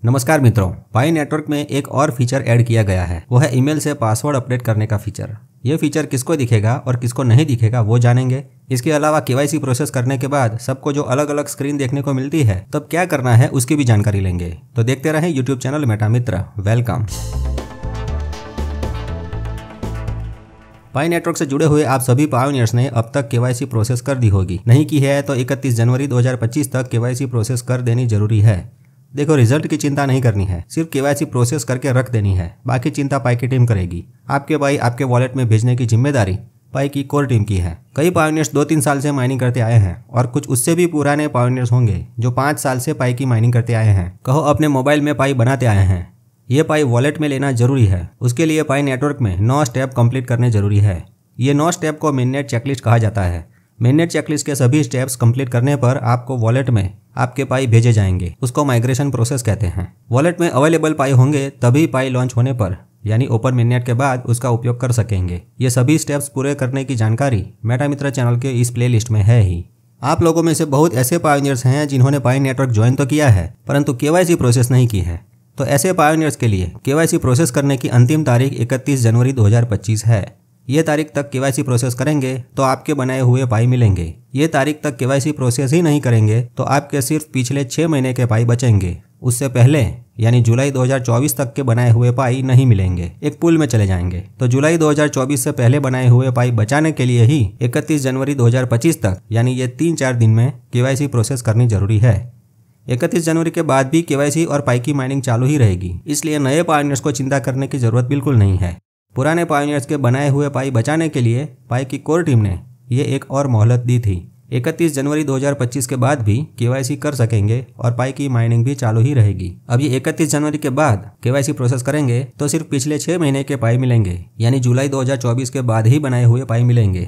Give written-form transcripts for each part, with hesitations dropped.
नमस्कार मित्रों, पाई नेटवर्क में एक और फीचर ऐड किया गया है। वो है ईमेल से पासवर्ड अपडेट करने का फीचर। ये फीचर किसको दिखेगा और किसको नहीं दिखेगा वो जानेंगे। इसके अलावा केवाईसी प्रोसेस करने के बाद सबको जो अलग अलग स्क्रीन देखने को मिलती है तब क्या करना है उसकी भी जानकारी लेंगे। तो देखते रहें यूट्यूब चैनल मेटा मित्र। वेलकम। पाई नेटवर्क से जुड़े हुए आप सभी पायोनियर्स ने अब तक केवाईसी प्रोसेस कर दी होगी। नहीं की है तो 31 जनवरी 2025 तक केवाईसी प्रोसेस कर देनी जरूरी है। देखो, रिजल्ट की चिंता नहीं करनी है, सिर्फ केवाईसी प्रोसेस करके रख देनी है। बाकी चिंता पाई की टीम करेगी। आपके पाई आपके वॉलेट में भेजने की जिम्मेदारी पाई की कोर टीम की है। कई पायोनियर्स 2-3 साल से माइनिंग करते आए हैं और कुछ उससे भी पुराने पायोनियर्स होंगे जो 5 साल से पाई की माइनिंग करते आए हैं। कहो अपने मोबाइल में पाई बनाते आए हैं। ये पाई वॉलेट में लेना जरूरी है। उसके लिए पाई नेटवर्क में 9 स्टेप कंप्लीट करने जरूरी है। ये 9 स्टेप को मेननेट चेकलिस्ट कहा जाता है। मेननेट चेकलिस्ट के सभी स्टेप्स कंप्लीट करने पर आपको वॉलेट में आपके पाई भेजे जाएंगे। उसको माइग्रेशन प्रोसेस कहते हैं। वॉलेट में अवेलेबल पाई होंगे तभी पाई लॉन्च होने पर यानी ओपन मेननेट के बाद उसका उपयोग कर सकेंगे। ये सभी स्टेप्स पूरे करने की जानकारी मेटा मित्र चैनल के इस प्लेलिस्ट में है ही। आप लोगों में से बहुत ऐसे पायोनियर्स हैं जिन्होंने पाई नेटवर्क ज्वाइन तो किया है परंतु केवाईसी प्रोसेस नहीं की है। तो ऐसे पायोनियर्स के लिए केवाईसी प्रोसेस करने की अंतिम तारीख 31 जनवरी 2025 है। ये तारीख तक केवाईसी प्रोसेस करेंगे तो आपके बनाए हुए पाई मिलेंगे। ये तारीख तक केवाईसी प्रोसेस ही नहीं करेंगे तो आपके सिर्फ पिछले 6 महीने के पाई बचेंगे। उससे पहले यानी जुलाई 2024 तक के बनाए हुए पाई नहीं मिलेंगे, एक पूल में चले जाएंगे। तो जुलाई 2024 से पहले बनाए हुए पाई बचाने के लिए ही 31 जनवरी 2025 तक यानी ये 3-4 दिन में केवाईसी प्रोसेस करनी जरूरी है। 31 जनवरी के बाद भी केवाईसी और पाई की माइनिंग चालू ही रहेगी, इसलिए नए पायोनियर्स को चिंता करने की जरूरत बिल्कुल नहीं है। पुराने पायोनियर्स के बनाए हुए पाई बचाने के लिए पाई की कोर टीम ने ये एक और मोहलत दी थी। 31 जनवरी 2025 के बाद भी केवाईसी कर सकेंगे और पाई की माइनिंग भी चालू ही रहेगी। अब ये 31 जनवरी के बाद केवाईसी प्रोसेस करेंगे तो सिर्फ पिछले 6 महीने के पाई मिलेंगे यानी जुलाई 2024 के बाद ही बनाए हुए पाई मिलेंगे।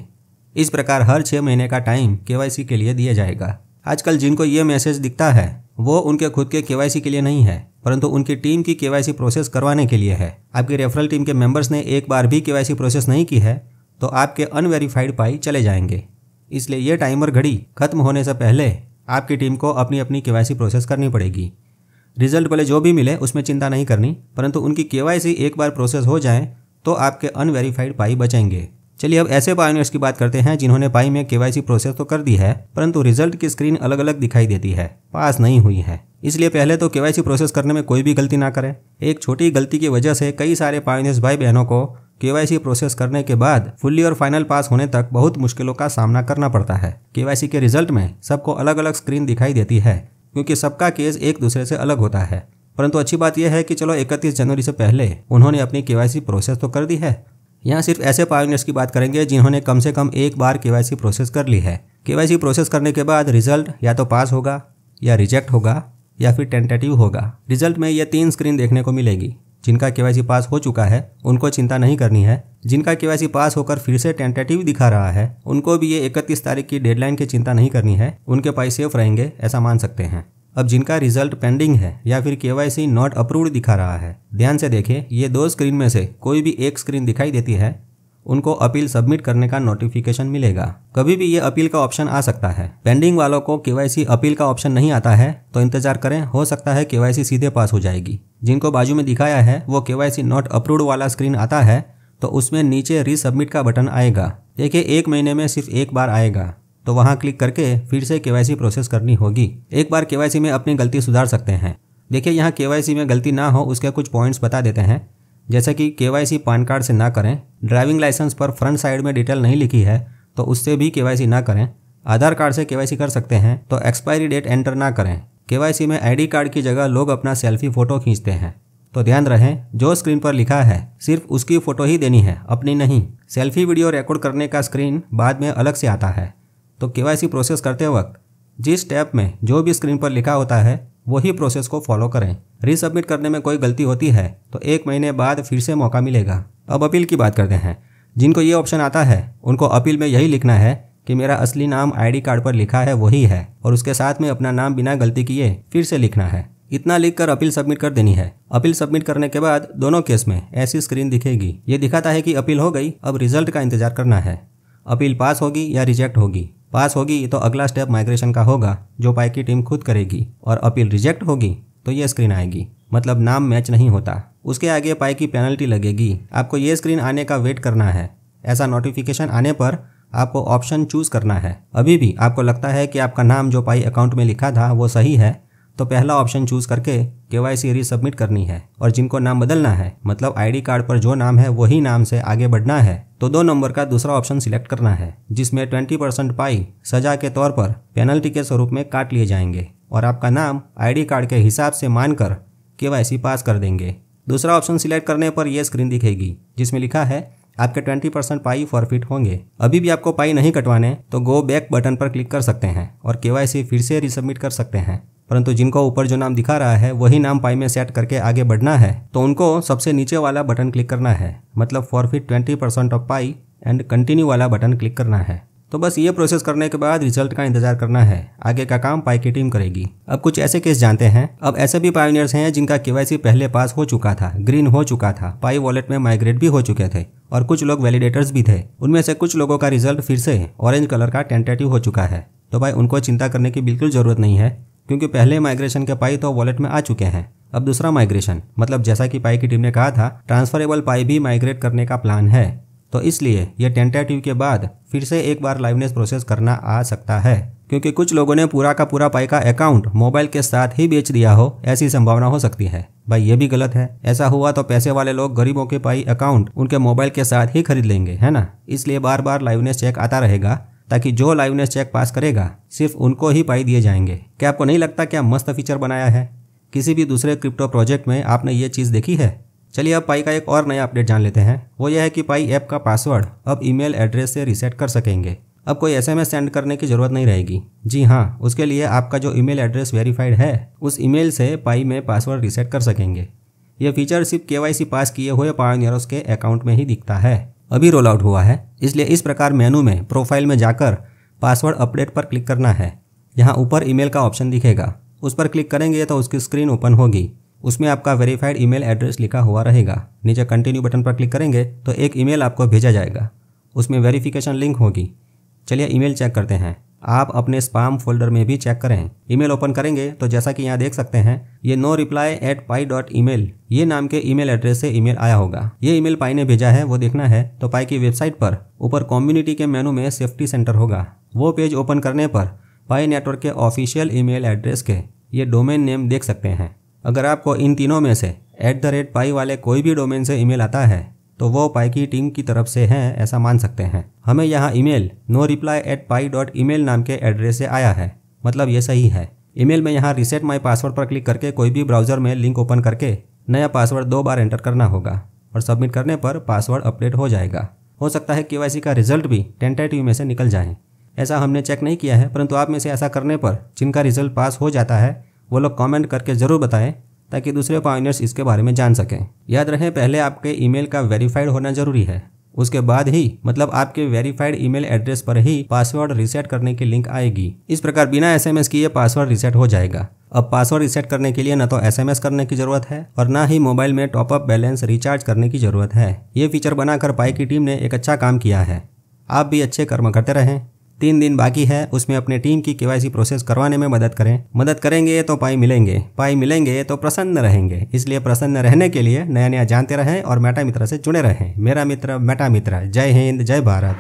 इस प्रकार हर 6 महीने का टाइम केवाईसी के लिए दिया जाएगा। आजकल जिनको ये मैसेज दिखता है वो उनके खुद के केवाईसी के लिए नहीं है परंतु उनकी टीम की केवाईसी प्रोसेस करवाने के लिए है। आपकी रेफरल टीम के मेंबर्स ने एक बार भी केवाईसी प्रोसेस नहीं की है तो आपके अनवेरीफाइड पाई चले जाएंगे। इसलिए ये टाइमर घड़ी खत्म होने से पहले आपकी टीम को अपनी अपनी केवाईसी प्रोसेस करनी पड़ेगी। रिजल्ट भले जो भी मिले उसमें चिंता नहीं करनी, परंतु उनकी केवाईसी एक बार प्रोसेस हो जाए तो आपके अनवेरीफाइड पाई बचेंगे। चलिए अब ऐसे पायोनियर्स की बात करते हैं जिन्होंने पाई में केवाईसी प्रोसेस तो कर दी है परंतु रिजल्ट की स्क्रीन अलग अलग दिखाई देती है, पास नहीं हुई है। इसलिए पहले तो केवाईसी प्रोसेस करने में कोई भी गलती ना करें। एक छोटी गलती की वजह से कई सारे पायोनियर्स भाई बहनों को केवाईसी प्रोसेस करने के बाद फुल्ली और फाइनल पास होने तक बहुत मुश्किलों का सामना करना पड़ता है। केवाईसी के रिजल्ट में सबको अलग अलग स्क्रीन दिखाई देती है क्योंकि सबका केस एक दूसरे से अलग होता है। परंतु अच्छी बात यह है कि चलो 31 जनवरी से पहले उन्होंने अपनी केवाईसी प्रोसेस तो कर दी है। यहाँ सिर्फ ऐसे पायोनियर्स की बात करेंगे जिन्होंने कम से कम एक बार केवाईसी प्रोसेस कर ली है। केवाईसी प्रोसेस करने के बाद रिजल्ट या तो पास होगा या रिजेक्ट होगा या फिर टेंटेटिव होगा। रिजल्ट में ये 3 स्क्रीन देखने को मिलेगी। जिनका केवाईसी पास हो चुका है उनको चिंता नहीं करनी है। जिनका केवाईसी पास होकर फिर से टेंटेटिव दिखा रहा है उनको भी ये 31 तारीख की डेडलाइन की चिंता नहीं करनी है। उनके पाई सेफ रहेंगे ऐसा मान सकते हैं। अब जिनका रिजल्ट पेंडिंग है या फिर केवाईसी नॉट अप्रूव्ड दिखा रहा है, ध्यान से देखें, ये 2 स्क्रीन में से कोई भी एक स्क्रीन दिखाई देती है उनको अपील सबमिट करने का नोटिफिकेशन मिलेगा। कभी भी ये अपील का ऑप्शन आ सकता है। पेंडिंग वालों को केवाईसी अपील का ऑप्शन नहीं आता है तो इंतजार करें, हो सकता है केवाईसी सीधे पास हो जाएगी। जिनको बाजू में दिखाया है वो केवाईसी नॉट अप्रूव्ड वाला स्क्रीन आता है तो उसमें नीचे रीसबमिट का बटन आएगा। देखिए 1 महीने में सिर्फ एक बार आएगा तो वहां क्लिक करके फिर से केवाईसी प्रोसेस करनी होगी। एक बार केवाईसी में अपनी गलती सुधार सकते हैं। देखिए यहाँ केवाईसी में गलती ना हो उसके कुछ पॉइंट्स बता देते हैं, जैसे कि केवाईसी पैन कार्ड से ना करें, ड्राइविंग लाइसेंस पर फ्रंट साइड में डिटेल नहीं लिखी है तो उससे भी केवाईसी ना करें, आधार कार्ड से केवाईसी कर सकते हैं तो एक्सपायरी डेट एंटर ना करें। केवाईसी में आईडी कार्ड की जगह लोग अपना सेल्फी फोटो खींचते हैं तो ध्यान रहे जो स्क्रीन पर लिखा है सिर्फ उसकी फोटो ही देनी है, अपनी नहीं। सेल्फी वीडियो रिकॉर्ड करने का स्क्रीन बाद में अलग से आता है। तो केवाईसी प्रोसेस करते वक्त जिस स्टेप में जो भी स्क्रीन पर लिखा होता है वही प्रोसेस को फॉलो करें। रीसबमिट करने में कोई गलती होती है तो 1 महीने बाद फिर से मौका मिलेगा। अब अपील की बात करते हैं। जिनको ये ऑप्शन आता है उनको अपील में यही लिखना है कि मेरा असली नाम आईडी कार्ड पर लिखा है वही है और उसके साथ में अपना नाम बिना गलती किए फिर से लिखना है। इतना लिखकर अपील सबमिट कर देनी है। अपील सबमिट करने के बाद दोनों केस में ऐसी स्क्रीन दिखेगी। ये दिखाता है कि अपील हो गई, अब रिजल्ट का इंतजार करना है। अपील पास होगी या रिजेक्ट होगी। पास होगी तो अगला स्टेप माइग्रेशन का होगा जो पाई की टीम खुद करेगी और अपील रिजेक्ट होगी तो ये स्क्रीन आएगी। मतलब नाम मैच नहीं होता। उसके आगे पाई की पेनल्टी लगेगी। आपको ये स्क्रीन आने का वेट करना है। ऐसा नोटिफिकेशन आने पर आपको ऑप्शन चूज करना है। अभी भी आपको लगता है कि आपका नाम जो पाई अकाउंट में लिखा था वो सही है, तो पहला ऑप्शन चूज करके KYC रीसबमिट करनी है। और जिनको नाम बदलना है, मतलब ID कार्ड पर जो नाम है वही नाम से आगे बढ़ना है, तो 2 नंबर का दूसरा ऑप्शन सिलेक्ट करना है, जिसमें 20% पाई सजा के तौर पर पेनल्टी के स्वरूप में काट लिए जाएंगे और आपका नाम ID कार्ड के हिसाब से मानकर KYC पास कर देंगे। दूसरा ऑप्शन सिलेक्ट करने पर यह स्क्रीन दिखेगी जिसमें लिखा है आपके 20% पाई फॉरफिट होंगे। अभी भी आपको पाई नहीं कटवाने तो गो बैक बटन पर क्लिक कर सकते हैं और KYC फिर से रीसबमिट कर सकते हैं। परंतु जिनको ऊपर जो नाम दिखा रहा है वही नाम पाई में सेट करके आगे बढ़ना है, तो उनको सबसे नीचे वाला बटन क्लिक करना है, मतलब forfeit 20% of pi and continue वाला बटन क्लिक करना है। तो बस ये प्रोसेस करने के बाद रिजल्ट का इंतजार करना है। आगे का काम पाई की टीम करेगी। अब कुछ ऐसे केस जानते हैं। अब ऐसे भी पायोनियर्स हैं जिनका KYC पहले पास हो चुका था, ग्रीन हो चुका था, पाई वॉलेट में माइग्रेट भी हो चुके थे और कुछ लोग वैलिडेटर्स भी थे। उनमें से कुछ लोगों का रिजल्ट फिर से ऑरेंज कलर का टेंटेटिव हो चुका है। तो भाई उनको चिंता करने की बिल्कुल जरूरत नहीं है, क्योंकि पहले माइग्रेशन के पाई तो वॉलेट में आ चुके हैं। अब दूसरा माइग्रेशन, मतलब जैसा कि पाई की टीम ने कहा था, ट्रांसफरेबल पाई भी माइग्रेट करने का प्लान है। तो इसलिए ये टेंटेटिव के बाद फिर से एक बार लाइवनेस प्रोसेस करना आ सकता है, क्योंकि कुछ लोगों ने पूरा का पूरा पाई का अकाउंट मोबाइल के साथ ही बेच दिया हो, ऐसी संभावना हो सकती है। भाई ये भी गलत है। ऐसा हुआ तो पैसे वाले लोग गरीबों के पाई अकाउंट उनके मोबाइल के साथ ही खरीद लेंगे, है ना। इसलिए बार बार लाइवनेस चेक आता रहेगा, ताकि जो लाइवनेस चेक पास करेगा सिर्फ उनको ही पाई दिए जाएंगे। क्या आपको नहीं लगता क्या मस्त फीचर बनाया है? किसी भी दूसरे क्रिप्टो प्रोजेक्ट में आपने ये चीज़ देखी है? चलिए अब पाई का एक और नया अपडेट जान लेते हैं। वो यह है कि पाई ऐप का पासवर्ड अब ईमेल एड्रेस से रीसेट कर सकेंगे। अब कोई SMS सेंड करने की जरूरत नहीं रहेगी। जी हाँ, उसके लिए आपका जो ईमेल एड्रेस वेरीफाइड है उस ईमेल से पाई में पासवर्ड रीसेट कर सकेंगे। यह फीचर सिर्फ KYC पास किए हुए पायोनियर्स के अकाउंट में ही दिखता है। अभी रोल आउट हुआ है, इसलिए इस प्रकार मेनू में प्रोफाइल में जाकर पासवर्ड अपडेट पर क्लिक करना है। यहाँ ऊपर ईमेल का ऑप्शन दिखेगा, उस पर क्लिक करेंगे तो उसकी स्क्रीन ओपन होगी। उसमें आपका वेरीफाइड ईमेल एड्रेस लिखा हुआ रहेगा। नीचे कंटिन्यू बटन पर क्लिक करेंगे तो एक ईमेल आपको भेजा जाएगा, उसमें वेरिफिकेशन लिंक होगी। चलिए ईमेल चेक करते हैं। आप अपने स्पैम फोल्डर में भी चेक करें। ईमेल ओपन करेंगे तो जैसा कि यहाँ देख सकते हैं, ये noreply@pi.email ये नाम के ईमेल एड्रेस से ईमेल आया होगा। ये ईमेल पाई ने भेजा है, वो देखना है तो पाई की वेबसाइट पर ऊपर कम्युनिटी के मेनू में सेफ्टी सेंटर होगा। वो पेज ओपन करने पर पाई नेटवर्क के ऑफिशियल ईमेल एड्रेस के ये डोमेन नेम देख सकते हैं। अगर आपको इन तीनों में से @pi वाले कोई भी डोमेन से ईमेल आता है तो वो पाई की टीम की तरफ से है, ऐसा मान सकते हैं। हमें यहाँ ईमेल noreply@pi.email नाम के एड्रेस से आया है, मतलब ये सही है। ईमेल में यहाँ रीसेट माई पासवर्ड पर क्लिक करके कोई भी ब्राउजर में लिंक ओपन करके नया पासवर्ड 2 बार एंटर करना होगा और सबमिट करने पर पासवर्ड अपडेट हो जाएगा। हो सकता है KYC का रिजल्ट भी टेंटेटिव में से निकल जाए। ऐसा हमने चेक नहीं किया है, परंतु आप में से ऐसा करने पर जिनका रिजल्ट पास हो जाता है वो लोग कमेंट करके ज़रूर बताएं, ताकि दूसरे पायोनियर्स इसके बारे में जान सकें। याद रहे, पहले आपके ईमेल का वेरीफाइड होना जरूरी है, उसके बाद ही, मतलब आपके वेरीफाइड ईमेल एड्रेस पर ही पासवर्ड रीसेट करने की लिंक आएगी। इस प्रकार बिना SMS किए पासवर्ड रीसेट हो जाएगा। अब पासवर्ड रीसेट करने के लिए न तो SMS करने की जरूरत है और ना ही मोबाइल में टॉपअप बैलेंस रिचार्ज करने की जरूरत है। ये फीचर बनाकर पाई की टीम ने एक अच्छा काम किया है। आप भी अच्छे कर्म करते रहें। 3 दिन बाकी है, उसमें अपने टीम की KYC प्रोसेस करवाने में मदद करें। मदद करेंगे तो पाई मिलेंगे तो प्रसन्न रहेंगे। इसलिए प्रसन्न रहने के लिए नया नया जानते रहें और मेटा मित्र से जुड़े रहें। मेरा मित्र मेटा मित्र। जय हिंद, जय भारत।